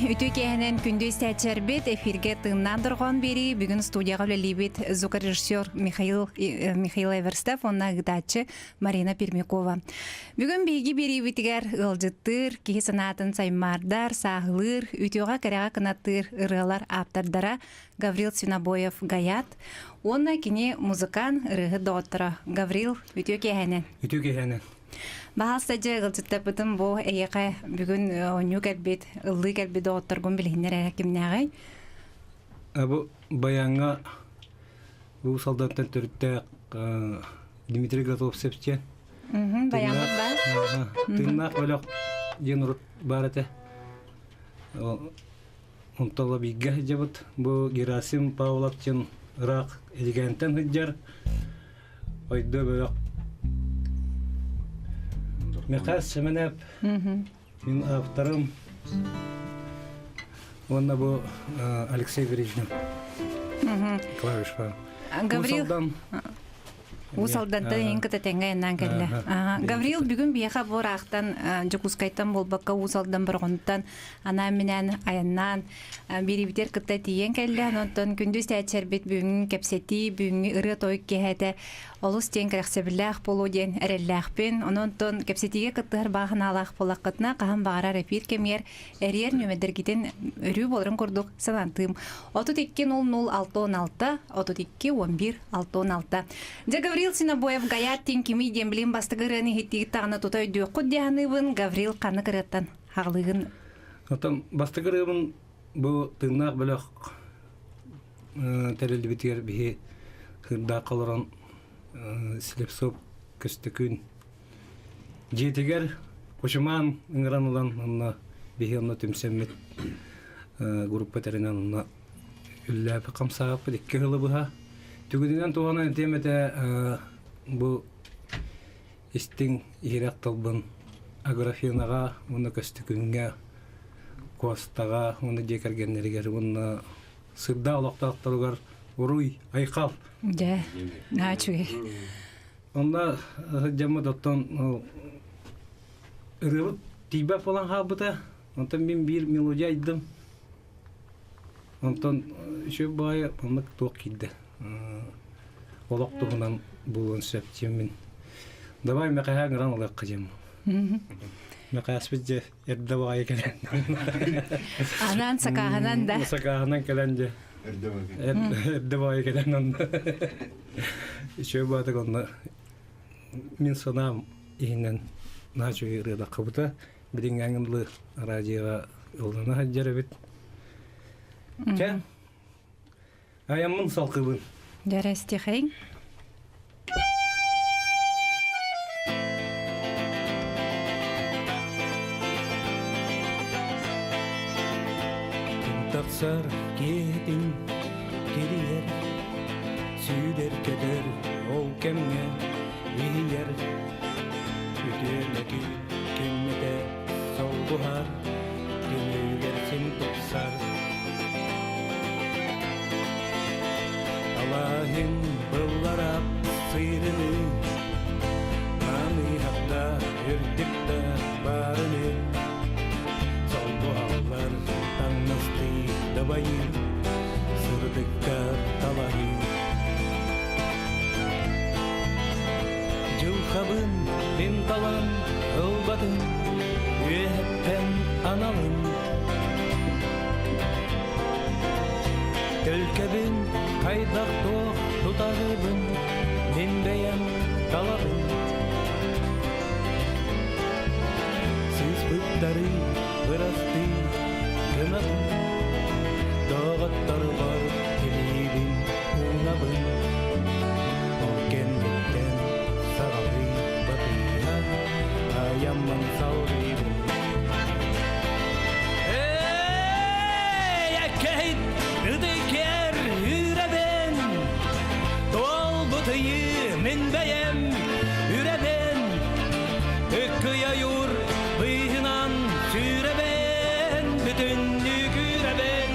үтү кеһенен күндүз тәчербит эфирге тыңнан дурган бери бүгүн студияга үлелибит звукорежиссер Михаил Эверстов, онна гытачы Марина Пермякова. Бүгүн биги берибитигер ылжыттыр, кихи санатын саймардар, сахылыр, үтүга карага кынаттыр ырылар аптардара Гаврил Свинобоев гаят. Онна кини музыкан ырыгы доттора. Гаврил үтү кеһенен. Үтү кеһенен. Баһастажы гылжыттапытым бу эйеке бүгүн оню кэлбит, ыллы кэлбит отторгун билиннер кимнягай. Абу баянга бу солдаттан төрүттө Дмитрий Готовцевче. Баянга бар. Тыннак болок женурут барате. Онтола бигге жабыт бу Герасим Павловчин рак элегантен хыджар. Ойдо болок Мекас семенеп, мин авторым, онна бу Алексей Вережнев, клавишка. Гаврил, усалданта ең кітетенге еннан келді. Гаврил бүгін бияқа бұл рақтан жүкускайтан болбаққа усалдан бір ғонттан ана менен аяннан беребітер кітті тиен келді. Онтан күндіз тәтшербет бүгін кепсети, бүгін ұры тойық кехеті олыс тен кәрәқсебілләқ болу ден әрелләқпен. Онтан кепсетиге кіттігір бағын алақ болаққытына қаған бағара репир кемер әрер нөмедергіден үрі болырын көрдік санантым. 32-00-616, 32-11-616. Гаврил Свинобоев гаят тен кеми ден білен бастығырыны хеттегі тағына тұтай дөққұд дияныйбын Гаврил қаны кіреттен хағылығын. Отам бастығырыбын бұл тыңнақ біліқ тәрелді бітігер бігі қырда қалыран Слепсоп көстікін жетігер қошыман ұңыран ұлан онына бігі онына түмсеммет группа тәрінен онына үлләпі қамсағып декке ғылы бұға. Түгідінен туғана әнтеметі бұл істің ерек талбын аграфинаға, оны көстікінге, қуастаға, оны декергенлергер, оны сырда олақтақтарығар ұруй, айқал. Да, начуге. Онда жамы доттан ұрыбыт тейбәп olan қабыта, онтан мен бір мелодия айдым. Онтан үші бай онлық тоқ келді. Олақ тұғынан болуын сөптемін. Давай мәқәға ғыран олақ қажем. Мәқәспет же әрді бағай кәлен. Анан сақағынан да. Сақағынан кәлен же. Әрді бағай кәлен онда. Үші бадық онда. Мен сонам еңінен нағачу ерді қабыта. Бірін әңінлі радиоға ұлдана хаджары бет. Кә? Аямын салқыбын. Дәрәсті қайын? Тақсар кетің келер, сүйдер кетер ол кемге егер, үтерләкі кеммеде сол бұхар, кемегер сен тұқсар. Аллахын бұлларап сыйрыны, наны хақта үрдікті барыны, сол бұхалар таңнысты дабайын, сырдыққа талайын. Жылқабын мен талан ұлбатын, өйәттен аналын. Төлкебін қайдақ тоқ тұтағыбын, мен бәйін талабын. Сіз бұттары бұрасты кынабын, доғаттар бар келейбін ұнабын. Ол кендеттен сағалы батыға, аяман салғыбын. Üdüker üreben, dol bıtıyı min beyem üreben, ökküye yur bıyınan süreben, bütünlük üreben.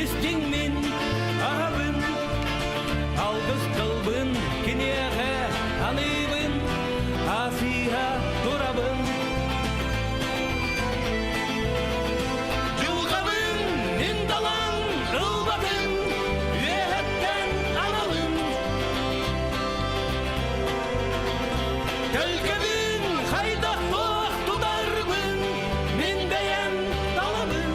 истиңмин аһабын алгыс кылбын кинеге аныйбын асыйга турабын жылгабын мен далаң ылбатын үөһөттен аналын төлкөбүн хайдах тоох тударбын мен бэйэм талабын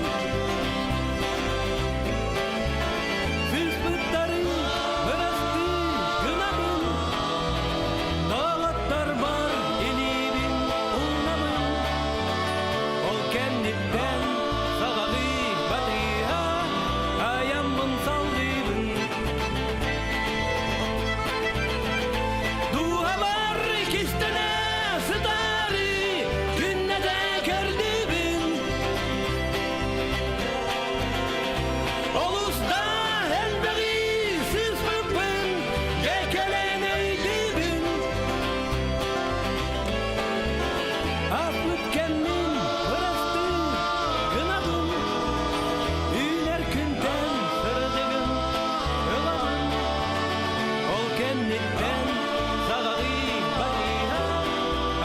Füspüttарын бырасты гынабын Дағаттар бар елебін ұлнабын Ол кәнниттен сағағы батыға Аямбын салдыбын Дуға бар кистіне сытары Күннәді көрдібін Олуста әлбәғи сызбыппын Жекелен өйдібін Ақ өткеннің ұрасты гынабын Үйлер күнтен сырдығын ылабын Ол кәнниттен сағағы батыға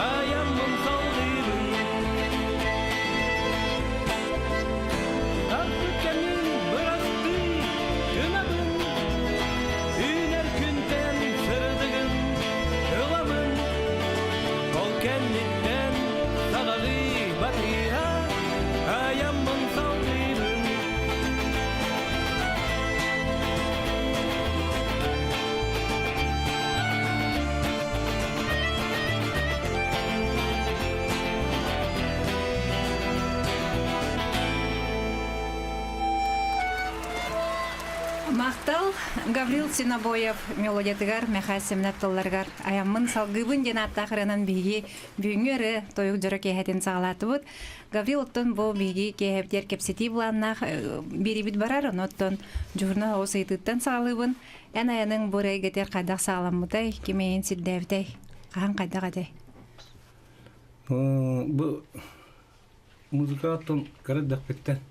Аямбын салдыбын Ақ өткеннің ұрасты гынабын Үйлер күнтен сырдығын ылабын Ол кәнниттен сағағы батыға Аямбын салдыбын Мақтал Гаврил Синабоев мелодиятыгар Мехай Семнептолларгар аяммын салгыбын ден аттақырынан биги бүйңөрі тойук жөрі кейхетін сағалаты бұд. Гаврил оттон бұл биги кейхептер кепсети бұланнақ беребіт барар, оттон жұрна осыйтыттан сағалыбын. Ән аяның бұрай кетер қайдақ сағаламыдай, кемейін сілдәвітай, қаған қайдақ адай. Бұл музыка аттан қарадақ беттен.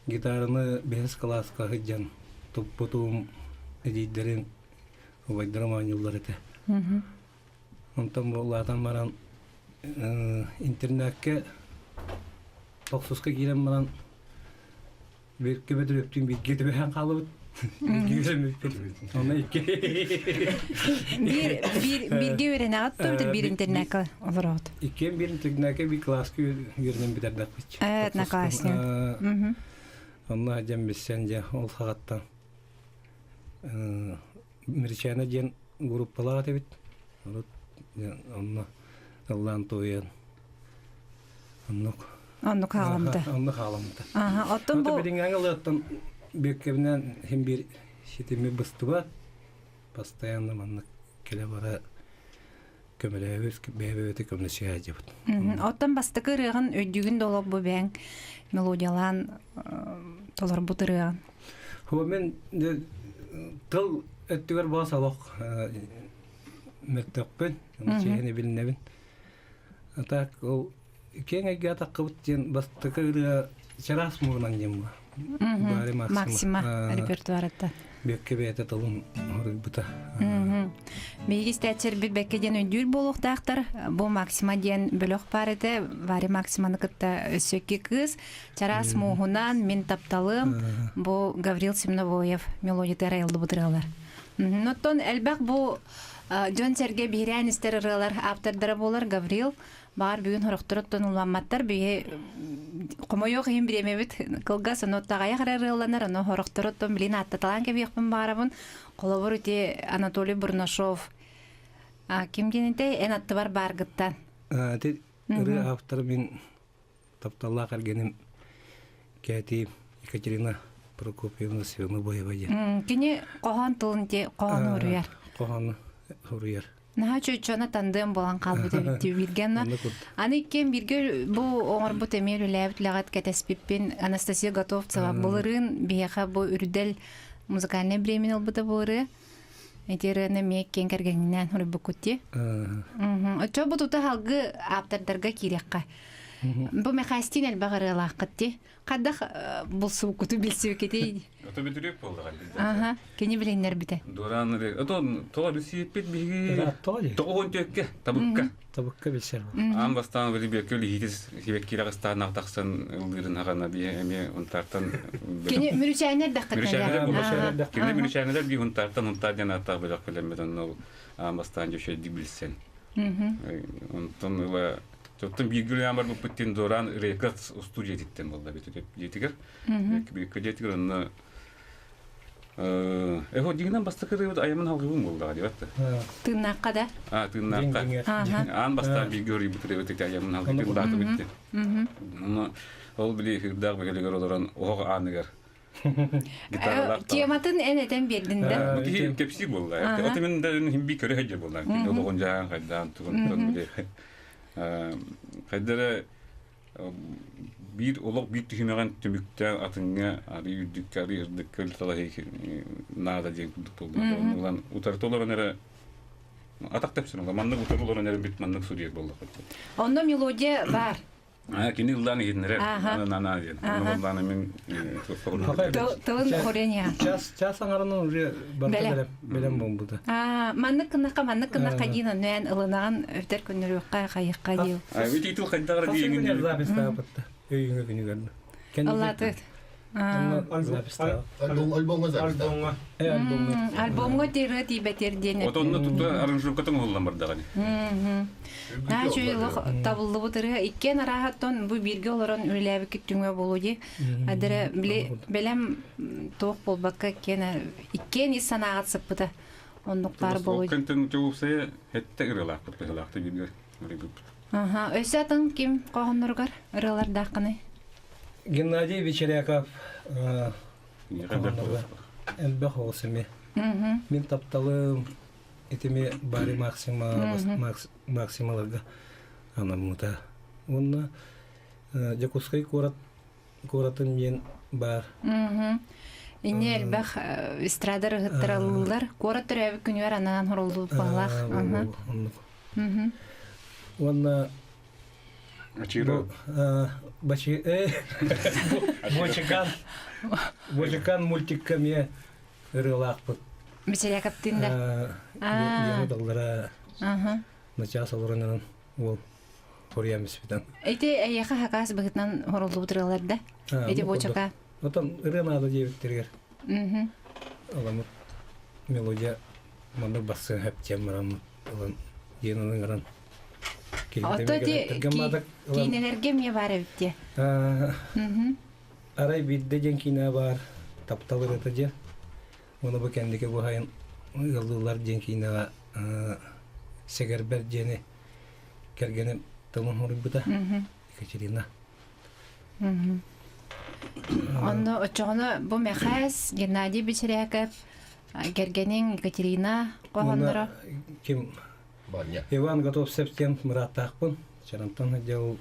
Гитараны бәс класска хыджан топпотум эдидерин убайдыраман юллар эте. Онтан боллатан баран интернетке токсуска кирен баран берке бетер өптүн битке тебен калыбыт. Ona iki. Birge öğrene attım bir internete olur. İki bir internete bir klaska yürünen bitirdik. Evet, ne klasını. Onlar hacım biz sence ol saatten. Mirçana gen gruppalar tebit. Onlar Allah'ın toyan. Onu kalamdı. Onu kalamdı. Aha, attım bu. Benim angalattan büyüklerimden hem bir şitimi bastı var. Постоянно манна келе бара көмөлөбүз бебети көмөшө ажыбыт. Оттан бастыкы рыгын өйдүгүн долоп бу бең мелодиялан толор бутырыган. Хо мен тыл өттүгөр басалык мектеппен, чейни билнебин. Так ол кеңе гата кыбыттен бастыкы рыга чарас мурнан жемба. Максима репертуарыта. Бекке бете толун орубута. Бейгис тәчер бит беккеден өйдүр болуктактар. Бу Максима ден бөлөк бар эте, вари Максиманы кытта өсөкке кыз, чарас мугунан мен тапталым. Бу Гаврил Семнобоев мелодия тарайлды бутыралар. Ноттон элбак бу Жон Серге бирән истер ыралар автордары болар Гаврил. Бар бүгін хорохтороттон уланматтар бие комойок хим биремебит кылга соноттагая карарыланар но хорохтороттон билин аттаталан кебиякпын барабын колобор ити Анатолий Бурнашов ким генете эн атты бар баргыттан те ыры автор мен тапталла каргеним кәти Екатерина Прокопьевна Семнобоева кини кохан тылын те кохан уруяр кохан уруяр. Наха чөчөна тандым болан калбыты билгенна. Аны кем бирге бу оңор бу темелү ләбит лагат кәтәспиппин Анастасия Готовцева булырын бияха бу үрдел музыкальный бремен албыта булыры. Этерене мек кен кергеннән хуры бу кутти. Очо бу тута халгы автордарга кирекка. Бу мехастин элбагырылах кытти. Кадах бул сукуту билсеп кетей. Ото битүреп болду галды. Ага, кени биленнер бите. Дуран ре. Ото тола ресипет биги. Толи. Тоон төккө, табыкка. Табыкка билсер. Ан бастан бери беркели хитис хибеккира гастан тахсан ылдырын хагана би эме унтартан. Кени мүрүчәнер даккатнер. Кини мүрүчәнелер би унтартан унтардан ата белек келемеден ол ан бастан жөшө дибилсен. Онтон ва тоттун бигүлө амар бу путтин дуран рекорд студия диттен болду бит деп жетигер. Би кедетигер аны эхо дигнен бастакыр аямын алгыбым болду деп атты. Тыннакка да. Тыннакка. Ан бастан бигүрү бутуп өтө аямын алгыбым датып битти. Ол били хирдаг бегелегер олорон ого аныгер. Тематын энеден бердин да. Бути кепси болду. Ото мен да химби көрө хеже болду. Ологон жаан кайдан тугун били. Кайдара bir olak bir tühümeğen tümükten atınga arı yürdük, arı yırdık, köl tala nada diyen kuduk oldu. Ulan utarıt olan ere atak tepsin ola. Manlık utarıt olan ere bit manlık suriyet boldu. Onda melodiya var. Kendi yıldan gidinler. Nana diyen. Ondan emin Tığın korenya. Час аңарының уже барта белем болду. Маннык кынакка дейін нөен ылынаған өтер күніріққа қайыққа деу. Өте итіл қайдағыра дейін. Запись тапытты. Өйіңе күні көрді. Аллаты. Альбомға запись тапытты. Альбомға тері тейбетер дені. Отонны тұтты аранжировкатын олан бардағаны. Жөйлық табылды бұтыры. Иккен арахаттон бұл бірге оларын өләбі күттіңе болуде. Адыры білем тоқ болбаққа иккен исан ағатсып бұда. Ондықтар болуде. Көнтін жоғыпсая әтті ұрылақ бұтпығылақты бірге. Өсі атын кем қоғын ұрғар? Ұрылар даққыны? Геннадий Вечеряков Элбэх олсыме. Мен тапталым этиме бари максималарга анамута. Онна Жакускай коратын мен бар. Инне элбэх эстрадар гыттыралылар. Корат түрәбі күнүвер анан хоролду балақ. Онна Ачиро. Бочекан мультиккаме ырылақпыт. Бечерякаптин да. Яны далдара начас олоранан ол кориямыз битан. Эти аяқа хакас бігітнан хоролду бұтыралар да? Эти бочака? Отан ырынады дебіттергер. Аламыт мелодия маны бассын хэптем марамыт. Енінің ырын. Отто кейнелерге ме бар өтте? Арай бидде жен кейна бар, тапталыр өті жен. Оны бұл кәндеке бұхайын ұлылар жен кейна сегербер жені кәргені тылын хоры бұта. Екатерина. Оны өтчоғыны бұл мәқәс Геннадий Бечеряков, кәргенің Екатерина қоғындыра? Кем? Иван готов септен мұраттақпын. Чарантан әдел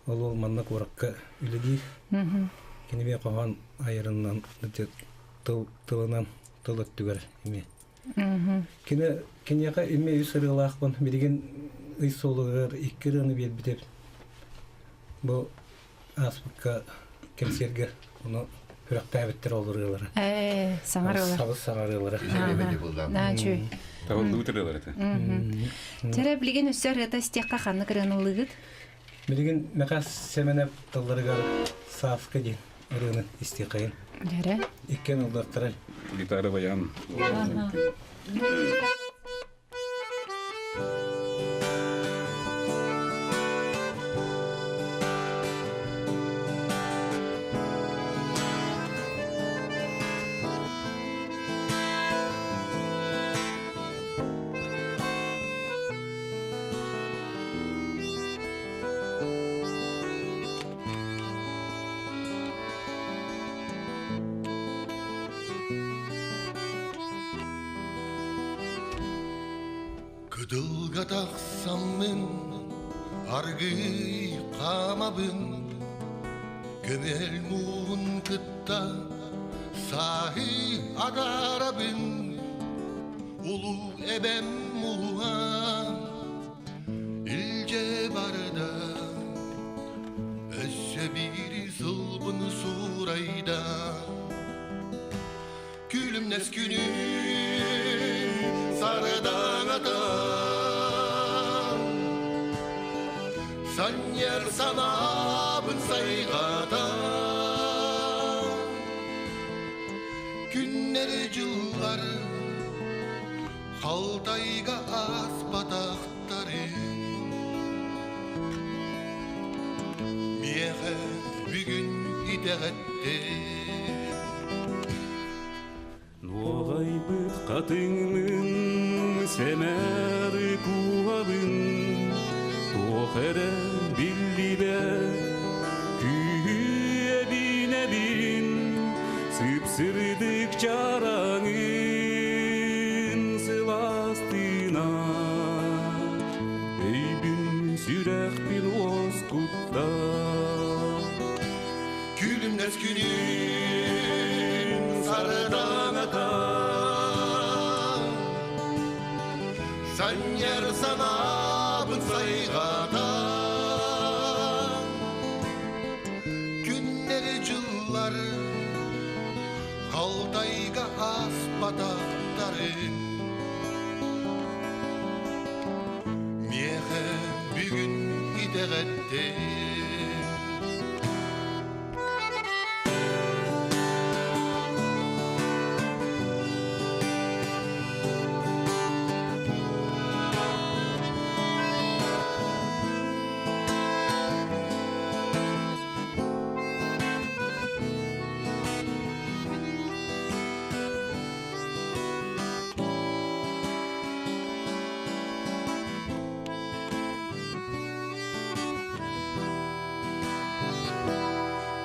ол манна қораққа үлігі. Кенебе қоған айырынан тылынан тыл өттігер еме. Кенеға еме үй сырылақпын. Береген үй солығыр иккіріні бет бітеп. Бұл аспыққа кемсерге оны хүрақта әбіттер олырғылары. Саңарылар. Сабыз саңарылары. Нәчүй. Тавылды өтірілер әті. Тәрі білген өссер ғыта стеққа қаны кірінілігіт? Білген мәқас сәменеп талдарығар сафқы ден ұрыны істеқайын. Дәрі? Иккен ұлдақтырар. Гитары баян. Kıdılga taksam men argı kamabın Gömel muğun kıtta sahi adarabın Ulu ebem muğan ilce barda Külümnes günün sarıdan atan San yer sanabın saygatan Günleri yılları Haltayga aspadakları Miyehe bir gün ideğetti Noğaybıt katının semeri kuhabın Tohere billibe küye binebin Sıpsırdık çarağın sıvastına Ey bin sürek bir oskutta Külümnes günün sarıdan atan Sen yer sanabın saygatan Günleri yılları Haltayga aspadakları Miyehe bir gün ideğetti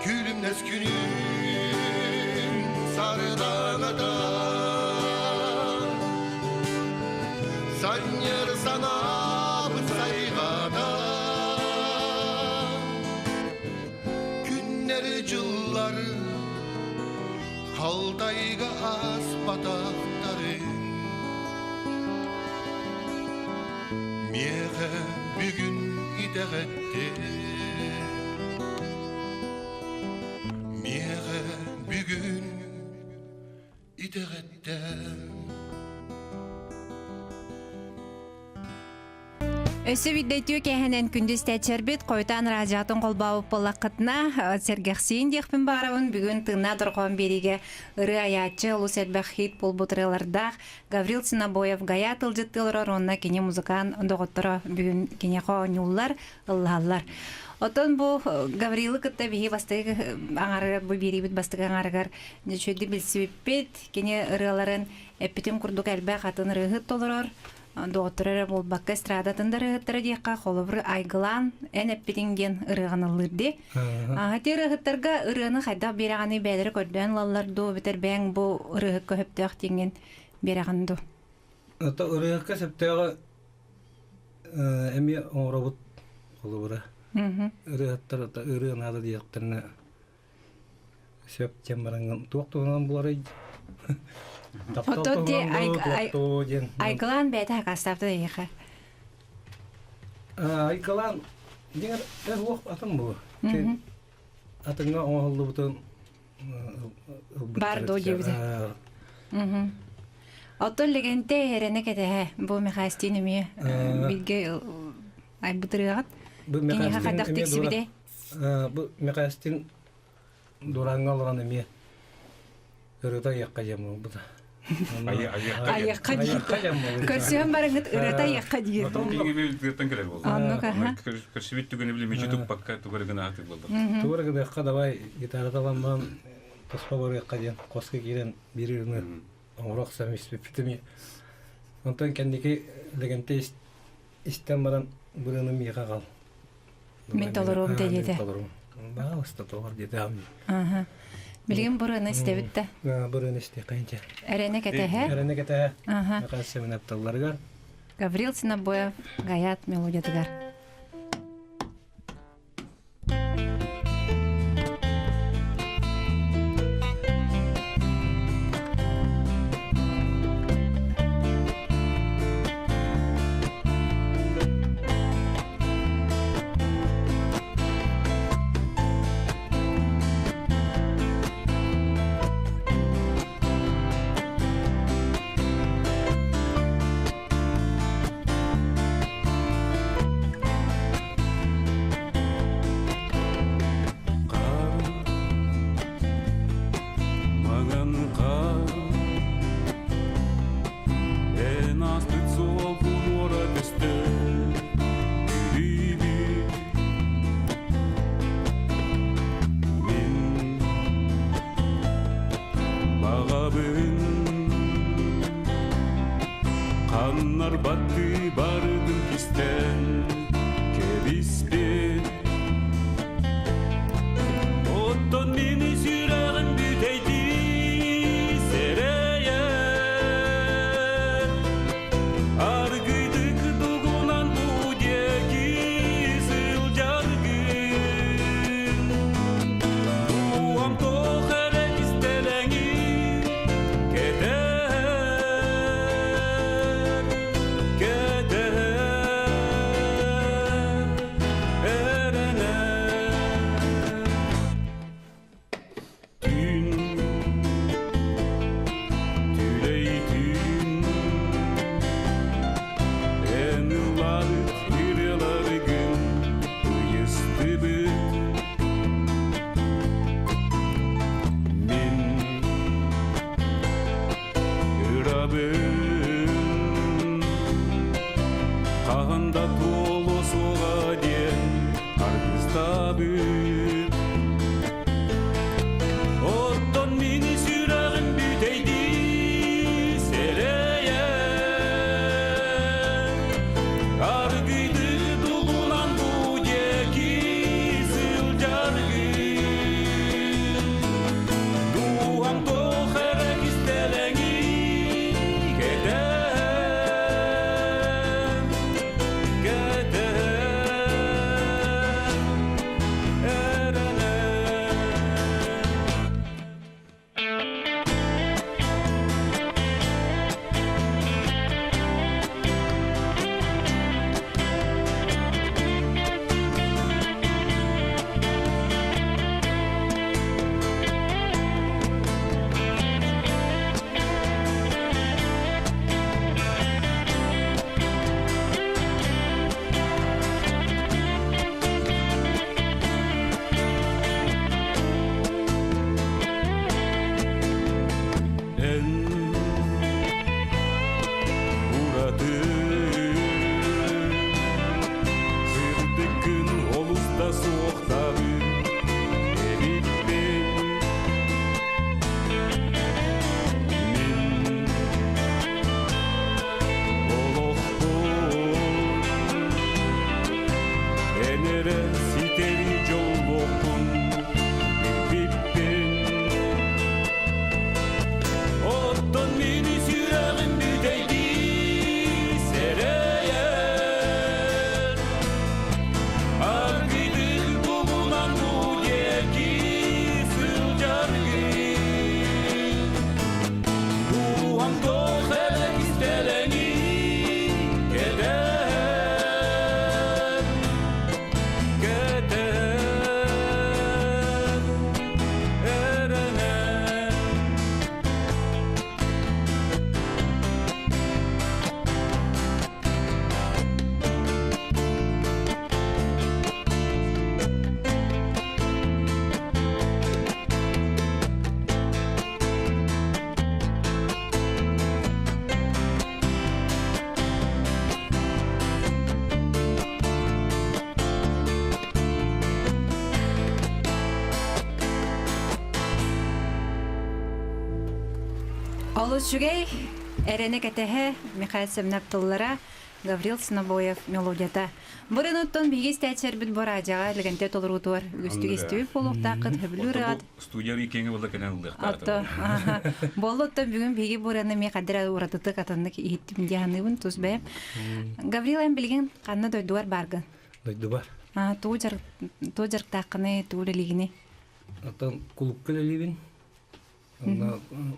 Külümnes günün sarıdan atan San yer sanabın saygatan Günleri yılları Haltayga aspadakları Miyehe bir gün ideğetti Miyehe bir gün ideğetti Өсі виддетіо кәхінен күндіз тәчербет қойтан радиатын қолбауып болақытына сәргәқсейін декпін барауын бүгін тыңна тұрған береге ұры аятчы ұлыс әдбәқ хит болбутырылардақ Гаврил Синабоев гаят ұлжыттылыр онына кене музыкан доғыттыры бүгін кене қоңылар ұллалар. Отон бұл Гаврилы күтті бейі бастығы аңарығар, бұл берейбіт бастығы аңарығар жөді білсібеппет, кене ұрыларын әппетім күрдік әлбәқ атын ұрығыт толырыр. Доғыттырыр бұл баққа эстрадатында ұрығыттыры дейқа қолыбыр айғылан ән әппетіңден ұрығанылырды. Ағаты ұрығыттарға ұрығыны қайдақ берағаны бәдірі көрден лаларды бітір бәң бұл ұрығық көптіғ теңген берағанды. Ұрығыққа сәптіға әме оңырабыт қолыбыры. Ұрығыттар ұрығын ады дейіқтіріне сөптен баранған туақтығынан бұлар айды. Ототе айгылан бәді ақастапты дейіқі. Айгылан деген оқ атым бұл. Атыңа оңғылды бұтын Барды о жебді. Отон легенде әрені кәді бұл мехастин үмі білге айбытырығат. Кенеға қадақ тексі біде? Бұл мехастин дұраңғалған үмі ұрыта еққа жемі бұда. Аяққа дейін. Көрсіген барыңыз ұрыта еққа дейін. Теңеме үлгірттен келер болды. Көрсібет түгені білі мечі тұқпаққа түгірігіні атып болды. Түгірігіні еққа давай гитараталанман тоспа бар еққа дейін қосқа келен беріріні оңырақ сәмеспе бітіме. Онтан кәндеке легенте істен баран бұрыным еқа қал. Мен толыруым деді. Баға ұста тоғыр деді амын. Білген бұрыны істебітті? Бұрыны істе қайынша. Әрені кәтәхі? Әрені кәтәхі. Мақасы мен апталарғар. Гаврил Синабоев гаят мелодиятығар. Маннар батты бардым кистен кебиспен Оттон мени сүйрәгім бүтейді серейер Аргыдык дугунан будеки сылжаргын Дуам тохере кистелеңи кетер кетер эрене Tün, tüley tün En ılarık yürüyorlar gün Uyustu büt Min ırabın Kahanda tolu soğa diyen Argızda büt Otton mini sürağın büteydi sereyer Argıydı dugunan bu deki sılcargın Duham toherek isteleni keder Keder erene En uğradı Sırdıkın olusta soğuktabı Erikben Min Oloğbon Enere siteri jolbokun Bippippen Otton mini sürağın büteydi sereyer Argıydı dugunan bu deki sılcargın Duham toherek isteleni keder Keder erene Олучугей эрене кетеhe Михаил Семнаптыллара Гаврил Снобоев мелодията. Бұрын оттон бейгіз тәтшер бүт бұр ажаға лігенте толырутуар. Үгістігі стүйіп болуқтақыд, хөбілурат. Студияри кеңе болда кенен Отто, болу оттон бүгін бейгі бұраны ме қадыра ұратыты қатындық еттім дияғанығын тұз бәйім. Гаврил әм білген қанна дойдуар барғын. Дойду бар. Туу жарықтақыны, туу лігіне. Atan kulüpkelelibin.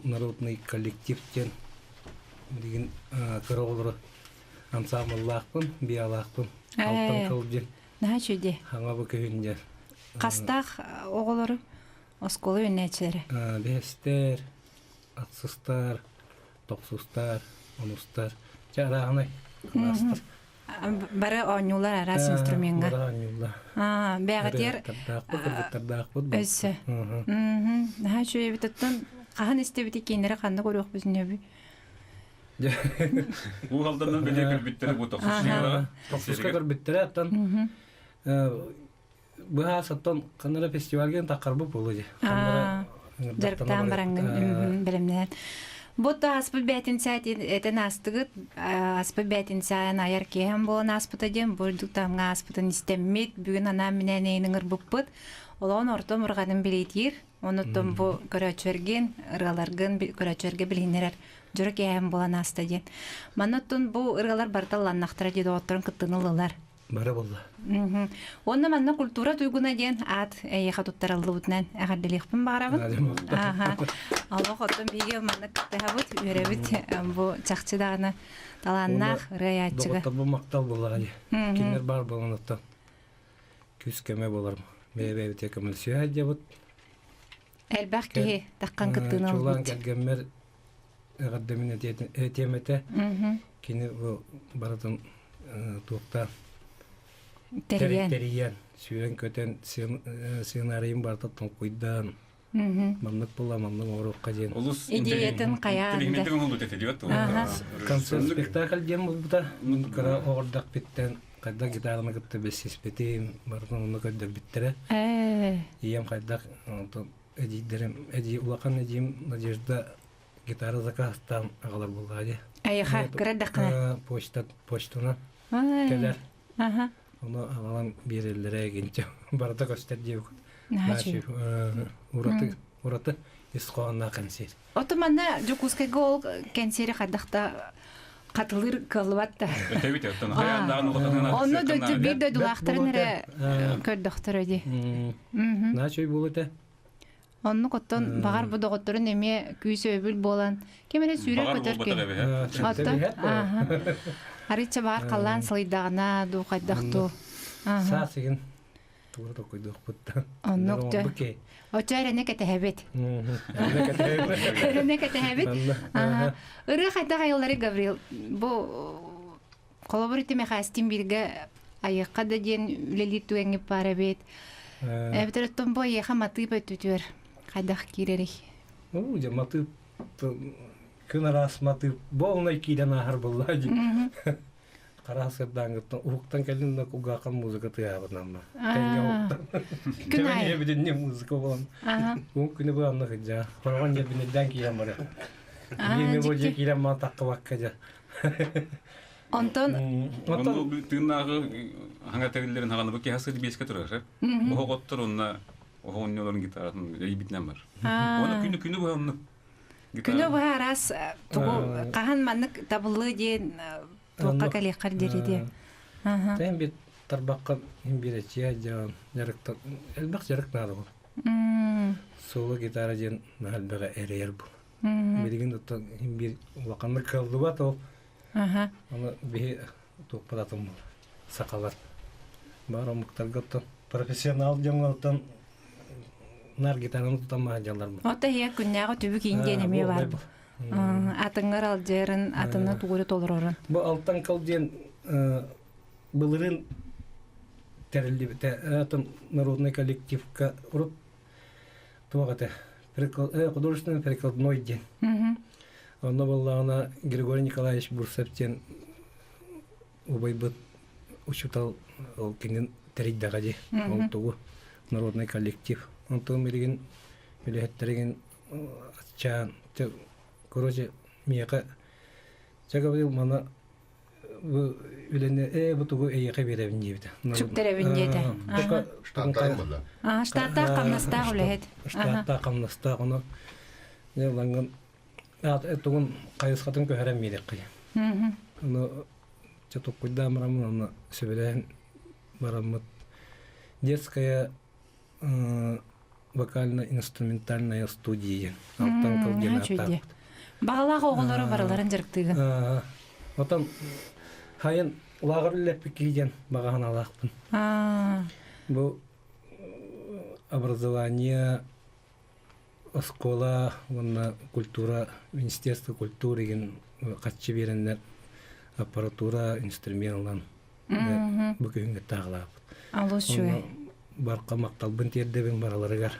Народный коллективтен деген кыролору ансамбллаакпын, биялаакпын. Алтын кылден. Наха чөйде. Хаңа бу кöyünde. Кастах оголору осколу өннәчеләре. Бестер, атсыстар, топсустар, онустар. Чарагынай. Кастар. Бары оңнулар арас инструментга. Бары оңнулар. Бәгәтер. Өсө. Наха чөйе битеттен кахан истебити кейнере канды көрөк безне бу. Бу халдандан беле биттер бу топсуска. Топсуска биттер аттан. Бу хасаттан канара фестивалген такарбы болду. Жарктан барангын билемнер. Бота аспы бәтин сәт этен астыгыт аспы бәтин сән аяр кеһәм болан аспыта дем бурдук тамга аспытын истеммит бүгүн ана менен эйнин ырбыппыт олон ортом урганын билетир онуттон бу көрөчөрген ыргаларгын көрөчөргө билинерер жора кеһәм болан аста ден манаттон бу ыргалар барталланнактыра деди отторун кыттынылылар Бара болла. Онна манна культура туйгуна ден ат эйха туттараллыбытнан агарделихпин барабын. Аха. Аллах оттон биге манна кыттахабыт үребит бу чакчыдагына таланнах раячыга. Доктор бу мактал болла. Кинер бар болганытта. Күз кеме болармы? Бебе текемел сүйә дебут. Элбах ки таккан кыттыны Чулан албыт. келгенмер гаддемине темете. Кинер бу баратын туукта Терен. Териян. Сүйен көтен сценарийim бартаттан куйдан. Мамнык була, мамның орукка ден. Улус Идеятын каяанда. интеллигенттен олду тете дебет. Концерт спектакль дем булда. Кара ордак биттен кайда гитараны кытты бесис бетим. Бартын уну көддөр биттере. Ием кайда эдидерим, эди улакан эдим Надежда гитара заказтан агалар булгади. Айха, градакна. Почтуна келер. Аха. Onu alan birellere gelince barda gösterdiği Начи. Uratı isqoğanna kanser. Отоманна жокускай гол кенсери хадахта катылыр кылбатта. Тебит оттон хаяндан улатына. Онно дөтү бир дөдү лахтарын эре көрдөктөр өди. Начой булыта. Онну коттон багар бу доготторун эме күйсө өбүл болан. Кемере сүйрөп көтөркө. Атта. Арича бар каллан сылыйдагына ду кайдакту. Сасыгын турда койдук бутта. Оннукта. Очайрене кетебет. Рене кетебет. Ыры хайда гайлары Гаврил. Бу коллаборатив мехастин бирге айыкка да ден лелит туеңи парабет. Эбтереттон бо яха маты бөтүтөр. Кайдак кирерих. Ну, жаматы күн арас маты болнай киден ахар боллади. Карасырдан гыттан уктан келдин кугакан музыка тыябынан. Күн ай. Я биден не музыка болам. Бу күнү бу анны гыжа. Хоргон жербинеден киям бар. Эми бу же киям ма таккабакка жа. Онтон Онно тыгнагы ханга тегилерин хаганы бу кехасы беске турар. Бу готтор онна ооннолорун гитаратын битнен бар. Оны күнү бу онны. күнү бу арас тугу кахан маннык табылы ден туакка калеккар дериде. Тем бит тарбакка имбиречия жан жарыктан элбак жарык нады бу. Соло гитара ден налбага эрер бу. Билген дотто имбир ваканны калды бат ол. Аны би топпадатым сакалар. Бара муктаргатта профессионал жангалтан нар гитараны тутама жалар бу. Ота я күннәгы түбү кийинген эме бар бу. Атыңар алжерин атына тугуру толорорун. Бу алтан калден былырын терилди бите атым народный коллективка уруп туагата художественный прикладной ден. Онда боллагана Григорий Николаевич Бурсептен убайбыт учутал ол кинен териддагади ол тугу народный коллектив. Онтон мерген билеттерген чан те короче мияка чагабыл мана бу үлене бу тугу эйке беребин дебит. Чүктеребин деди. Штаттармында. Штатта камнаста улет. Штатта камнаста ону не ланган тугун кайыскатын көһәрәм мидек кый. Ону чаток куйда марамын ону сөбелен барамыт детская вокально-инструментальная студия. Алтан калдена. Багалак оголору бараларын жарыктыгы. Отам хайын лагыр леппи кийден баган алакпын. Бу образование школа, культура, министерство культуры ген катчы береннер аппаратура, инструментлан. Бу күнгө тагылап. Алышуй. Барка макталбын тердебин бараларыгар.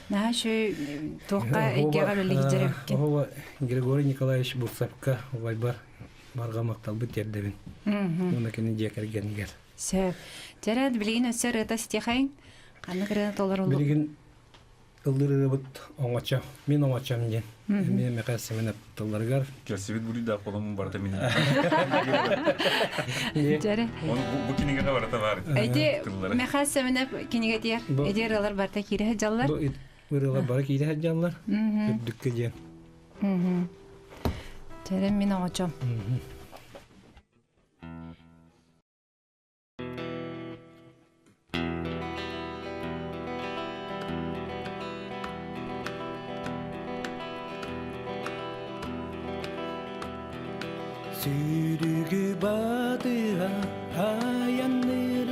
Нашы тоққа игеға білігдерек. Ова Григорий Николаевич Бурсапка вайбар барга макталбын тердебин. Оны кені жекергенігер. Сөп. Жарад білген өсер ыта стихайын? Қаны кірі толар олу? Білген ылдырыбыт оңача. Мен оңачам ден. Мен мекасымен апталаргар. Кәсібет бұлі да қолымын барда мен. Жаре. Бұл кенеге барата бар. Эти мехасемне кинеге тияр. Эти рылар барта кире жаллар. Бу ырыла бары кейде хаджанлар. Күрдүккө ден. Жаре мен оңачам. Sürügü batığa hayanır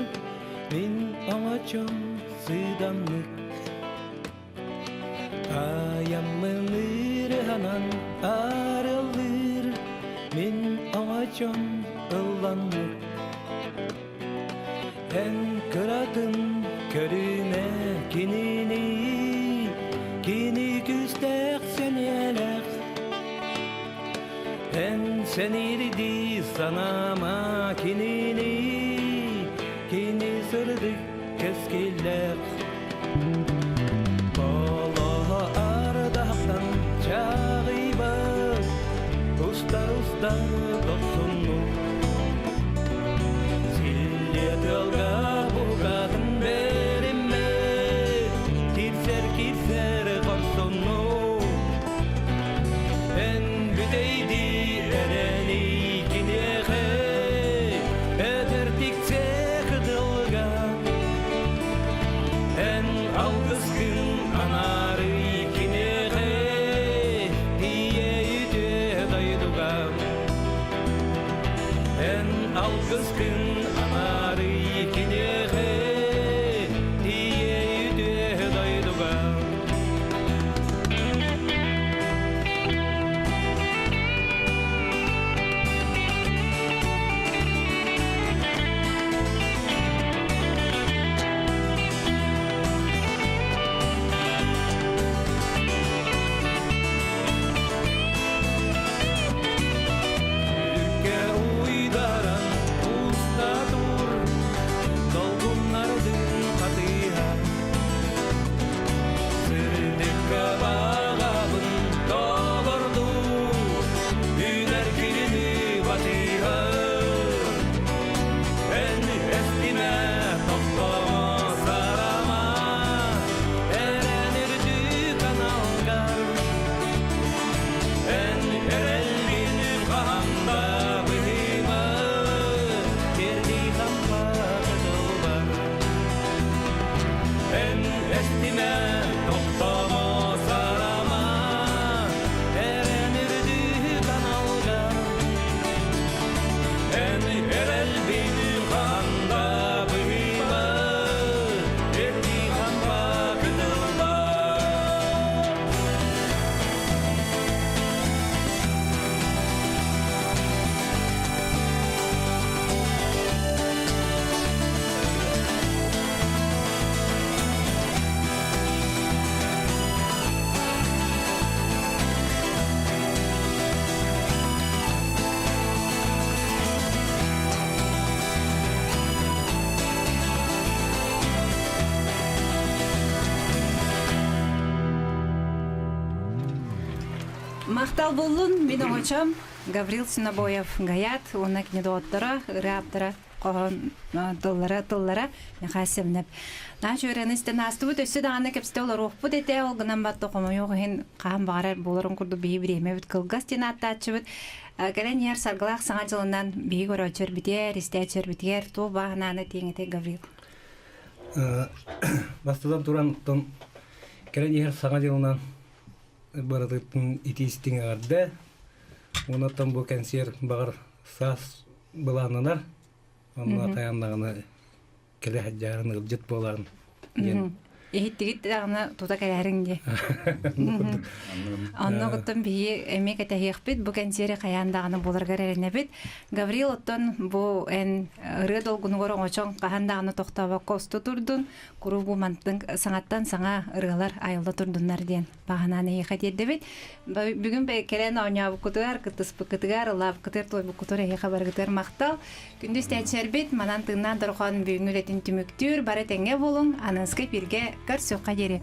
min ağaçım sıdanlık Ayamılır hanan arılır min ağaçım ıllanlık En kıratın körüne kinini Kini küstek senelek En senirdi sanama kinini Kini sırdık keskiller Balaha ardaktan çağıba Usta dostunu Sillet yolga bu kadın verime Kifser korsunu En büdeydi ereni kinehe Edertikçe kıdılga En algıskın anarı kinehe Diye yüce dayıduga En algıskın anarı kinehe Diye yüce dayıduga Ülke uydaran usta dur Dolgunlardın katıya Sırdıkka bağabın doğurdu Üner kilini batıya En estime toplama sarama Erenirdi kanalgar En erelgin kahanda bıhıma Girdi kampa kıdılbar En estime toplama sarama Erenirdi kanalgar En erelgin kahanda bıhıma Girdi kampa kıdılbar Мақтал болун, мен оңачам. Гаврил Синабоев гаят, оны кнедоттара, раптара, кохон тыллара, мехасемнеп. Нач өренистен астыбы төсі дағаны кепсте олар оқпы дете, ол гынан батты қомайоғы хен қаған бағарар боларын күрді бейі біреме бүт кылгас ден аттачы бүт. Кәрен ер сарғылақ саңа жылынан бейі көрі өчір бітер, істе өчір бітер, ту бағынаны теңете Гаврил. Бастыдан туран кәрен ер саңа жылынан барадыктын итистиң арды. Онаттан бу консер багыр сас быланынар. Онна таяннагына келе хаджарын ылжыт боларын. Ehittigit dağına tuta kayarınca. Onunla gittim bir emek etahiyakbit, bu kenseri kayan dağına bolar gararınabit. Gavril ottan bu en ırı dolgunu goran oçon kahan dağına toktaba kostu turdun. Kuru bu mantın sanattan sana ırılar ayılda turdunlar diyen bağınanı ehikat edebit. Bugün kelen oynaya bu kutular, kıtıs bu kutular, lav kutur toy bu kutur ehikat bar kutur maqtal. Gündüz tәчербит, манан тыңнан дұрған бүйіңі летін түміктür, бары тәңге болың, аныңызға бірге көрсөққа дері.